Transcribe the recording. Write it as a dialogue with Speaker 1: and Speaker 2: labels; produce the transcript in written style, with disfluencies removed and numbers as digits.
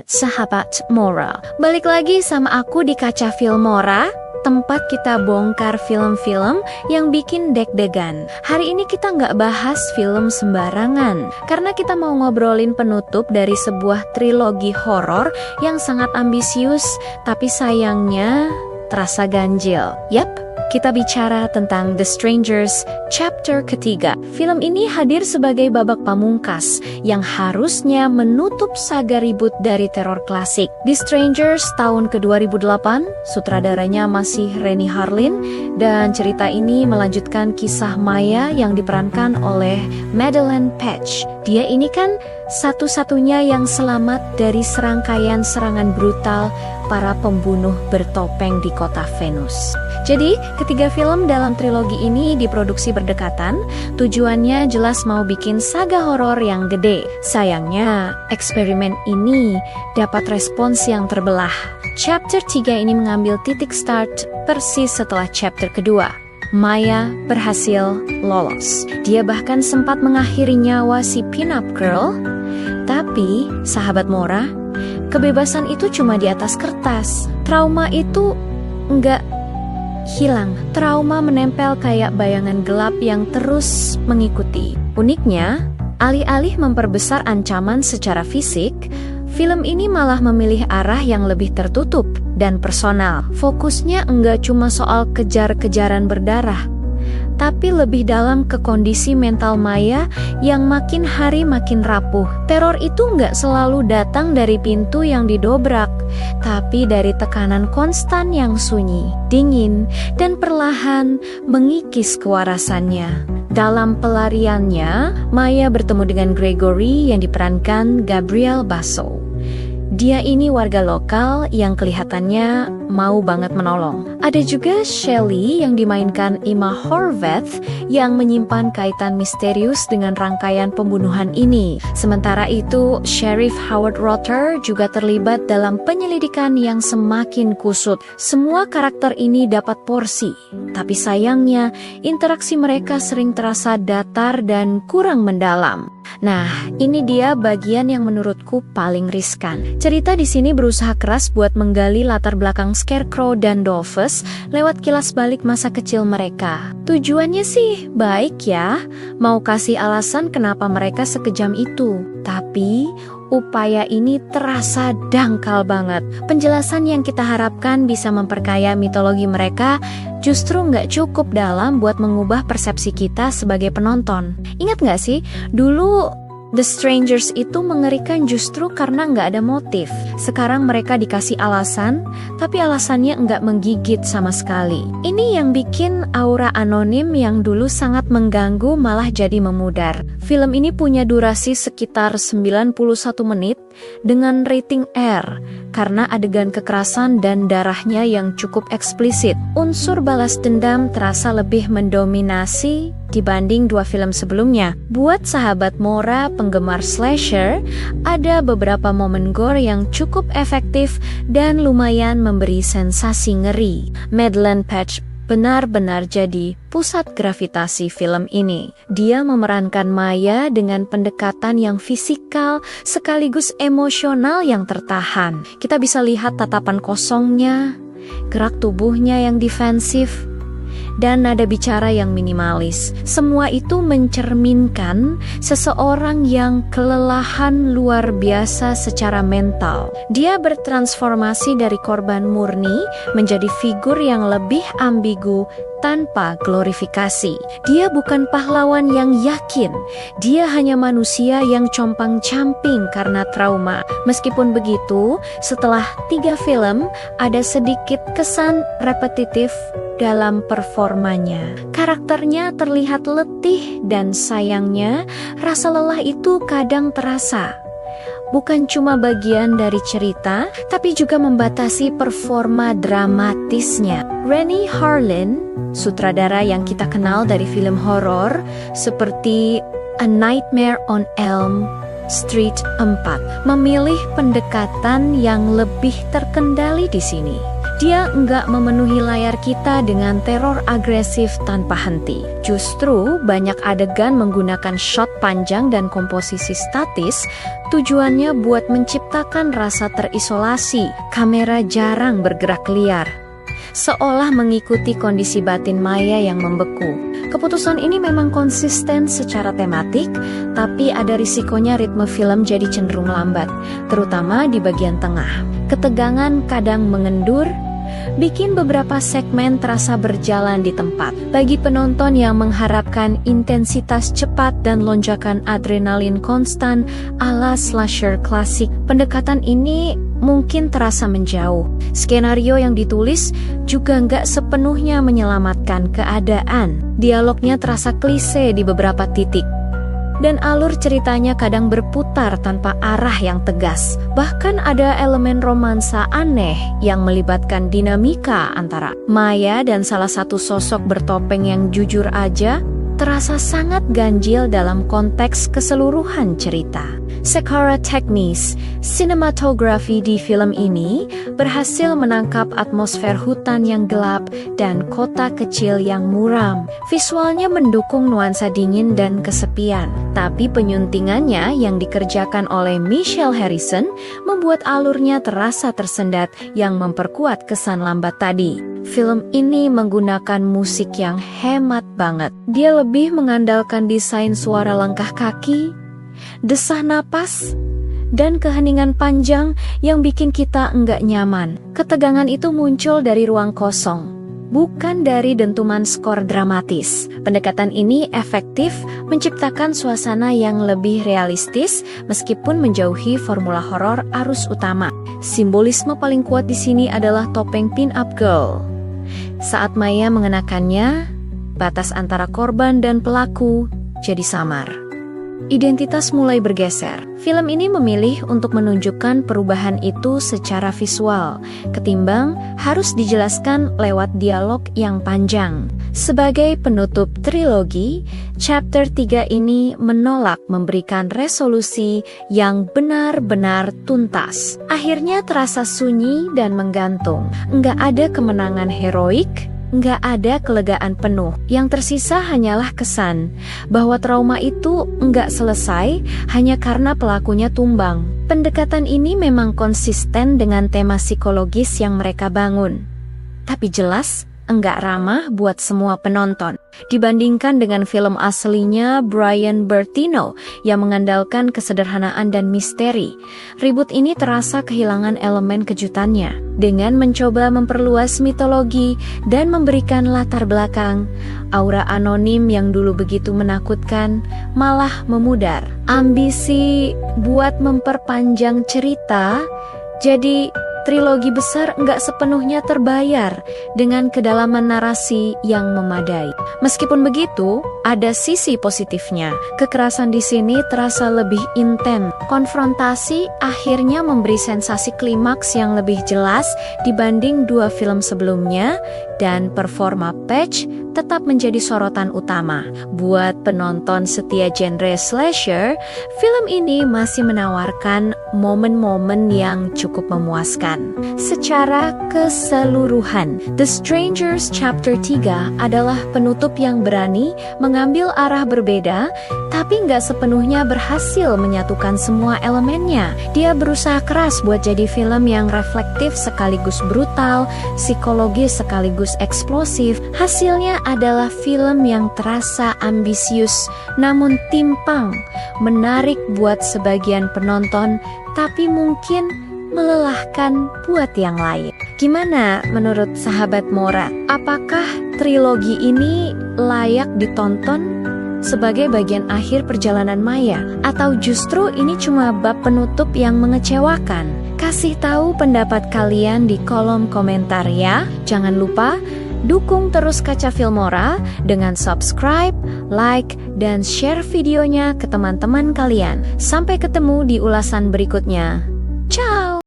Speaker 1: Sahabat Mora, balik lagi sama aku di Kaca Filmora, tempat kita bongkar film-film yang bikin deg-degan. Hari ini kita nggak bahas film sembarangan, karena kita mau ngobrolin penutup dari sebuah trilogi horor yang sangat ambisius, tapi sayangnya terasa ganjil. Yap, kita bicara tentang The Strangers chapter ketiga. Film ini hadir sebagai babak pamungkas yang harusnya menutup saga ribut dari teror klasik. The Strangers tahun ke-2008, sutradaranya masih Renny Harlin, dan cerita ini melanjutkan kisah Maya yang diperankan oleh Madelaine Petsch. Dia ini kan satu-satunya yang selamat dari serangkaian serangan brutal para pembunuh bertopeng di kota Venus. Jadi, ketiga film dalam trilogi ini diproduksi berdekatan, tujuannya jelas mau bikin saga horor yang gede. Sayangnya, eksperimen ini dapat respons yang terbelah. Chapter 3 ini mengambil titik start persis setelah chapter kedua. Maya berhasil lolos. Dia bahkan sempat mengakhiri nyawa si pin-up girl. Tapi, sahabat Mora, kebebasan itu cuma di atas kertas. Trauma itu enggak hilang. Trauma menempel kayak bayangan gelap yang terus mengikuti. Uniknya, alih-alih memperbesar ancaman secara fisik, film ini malah memilih arah yang lebih tertutup dan personal. Fokusnya enggak cuma soal kejar-kejaran berdarah, tapi lebih dalam ke kondisi mental Maya yang makin hari makin rapuh. Teror itu nggak selalu datang dari pintu yang didobrak, tapi dari tekanan konstan yang sunyi, dingin, dan perlahan mengikis kewarasannya. Dalam pelariannya, Maya bertemu dengan Gregory yang diperankan Gabriel Basso. Dia ini warga lokal yang kelihatannya mau banget menolong. Ada juga Shelley yang dimainkan Emma Horvath yang menyimpan kaitan misterius dengan rangkaian pembunuhan ini. Sementara itu, Sheriff Howard Rotter juga terlibat dalam penyelidikan yang semakin kusut. Semua karakter ini dapat porsi, tapi sayangnya interaksi mereka sering terasa datar dan kurang mendalam. Nah, ini dia bagian yang menurutku paling riskan. Cerita di sini berusaha keras buat menggali latar belakang Scarecrow dan Dolphus lewat kilas balik masa kecil mereka. Tujuannya sih baik ya, mau kasih alasan kenapa mereka sekejam itu. Tapi upaya ini terasa dangkal banget. Penjelasan yang kita harapkan bisa memperkaya mitologi mereka justru nggak cukup dalam buat mengubah persepsi kita sebagai penonton. Ingat nggak sih, dulu The Strangers itu mengerikan justru karena nggak ada motif. Sekarang mereka dikasih alasan, tapi alasannya nggak menggigit sama sekali. Ini yang bikin aura anonim yang dulu sangat mengganggu malah jadi memudar. Film ini punya durasi sekitar 91 menit dengan rating R karena adegan kekerasan dan darahnya yang cukup eksplisit. Unsur balas dendam terasa lebih mendominasi dibanding dua film sebelumnya. Buat sahabat Mora penggemar slasher, ada beberapa momen gore yang cukup efektif dan lumayan memberi sensasi ngeri. Madelaine Petsch benar-benar jadi pusat gravitasi film ini. Dia memerankan Maya dengan pendekatan yang fisikal sekaligus emosional yang tertahan. Kita bisa lihat tatapan kosongnya, gerak tubuhnya yang defensif, dan nada bicara yang minimalis. Semua itu mencerminkan seseorang yang kelelahan luar biasa secara mental. Dia bertransformasi dari korban murni menjadi figur yang lebih ambigu tanpa glorifikasi. Dia bukan pahlawan yang yakin, dia hanya manusia yang compang-camping karena trauma. Meskipun begitu, setelah 3 film, ada sedikit kesan repetitif dalam performanya. Karakternya terlihat letih dan sayangnya rasa lelah itu kadang terasa. Bukan cuma bagian dari cerita, tapi juga membatasi performa dramatisnya. Renny Harlin, sutradara yang kita kenal dari film horor seperti A Nightmare on Elm Street 4, memilih pendekatan yang lebih terkendali di sini. Dia nggak memenuhi layar kita dengan teror agresif tanpa henti. Justru banyak adegan menggunakan shot panjang dan komposisi statis, tujuannya buat menciptakan rasa terisolasi. Kamera jarang bergerak liar, seolah mengikuti kondisi batin Maya yang membeku. Keputusan ini memang konsisten secara tematik, tapi ada risikonya ritme film jadi cenderung lambat, terutama di bagian tengah. Ketegangan kadang mengendur, bikin beberapa segmen terasa berjalan di tempat. Bagi penonton yang mengharapkan intensitas cepat dan lonjakan adrenalin konstan ala slasher klasik, pendekatan ini mungkin terasa menjauh. Skenario yang ditulis juga nggak sepenuhnya menyelamatkan keadaan. Dialognya terasa klise di beberapa titik, dan alur ceritanya kadang berputar tanpa arah yang tegas. Bahkan ada elemen romansa aneh yang melibatkan dinamika antara Maya dan salah satu sosok bertopeng yang jujur aja terasa sangat ganjil dalam konteks keseluruhan cerita. Secara teknis, sinematografi di film ini berhasil menangkap atmosfer hutan yang gelap dan kota kecil yang muram. Visualnya mendukung nuansa dingin dan kesepian, tapi penyuntingannya yang dikerjakan oleh Michelle Harrison membuat alurnya terasa tersendat yang memperkuat kesan lambat tadi. Film ini menggunakan musik yang hemat banget. Dia lebih mengandalkan desain suara langkah kaki, desah napas, dan keheningan panjang yang bikin kita enggak nyaman. Ketegangan itu muncul dari ruang kosong, bukan dari dentuman skor dramatis. Pendekatan ini efektif menciptakan suasana yang lebih realistis meskipun menjauhi formula horor arus utama. Simbolisme paling kuat di sini adalah topeng pin-up girl. Saat Maya mengenakannya, batas antara korban dan pelaku jadi samar. Identitas mulai bergeser. Film ini memilih untuk menunjukkan perubahan itu secara visual, ketimbang harus dijelaskan lewat dialog yang panjang. Sebagai penutup trilogi, chapter 3 ini menolak memberikan resolusi yang benar-benar tuntas. Akhirnya terasa sunyi dan menggantung. Nggak ada kemenangan heroik, nggak ada kelegaan penuh. Yang tersisa hanyalah kesan bahwa trauma itu nggak selesai hanya karena pelakunya tumbang. Pendekatan ini memang konsisten dengan tema psikologis yang mereka bangun, tapi jelas enggak ramah buat semua penonton. Dibandingkan dengan film aslinya Brian Bertino yang mengandalkan kesederhanaan dan misteri, reboot ini terasa kehilangan elemen kejutannya. Dengan mencoba memperluas mitologi dan memberikan latar belakang, aura anonim yang dulu begitu menakutkan malah memudar. Ambisi buat memperpanjang cerita, jadi trilogi besar nggak sepenuhnya terbayar dengan kedalaman narasi yang memadai. Meskipun begitu, ada sisi positifnya. Kekerasan di sini terasa lebih intens. Konfrontasi akhirnya memberi sensasi klimaks yang lebih jelas dibanding dua film sebelumnya, dan performa Patch tetap menjadi sorotan utama. Buat penonton setia genre slasher, film ini masih menawarkan momen-momen yang cukup memuaskan. Secara keseluruhan, The Strangers Chapter 3 adalah penutup yang berani mengambil arah berbeda, tapi nggak sepenuhnya berhasil menyatukan semua elemennya. Dia berusaha keras buat jadi film yang reflektif sekaligus brutal, psikologis sekaligus eksplosif. Hasilnya adalah film yang terasa ambisius namun timpang, menarik buat sebagian penonton, tapi mungkin melelahkan buat yang lain. Gimana menurut sahabat Mora? Apakah trilogi ini layak ditonton sebagai bagian akhir perjalanan Maya? Atau justru ini cuma bab penutup yang mengecewakan? Kasih tahu pendapat kalian di kolom komentar ya. Jangan lupa dukung terus Kaca Filmora dengan subscribe, like, dan share videonya ke teman-teman kalian. Sampai ketemu di ulasan berikutnya. Ciao!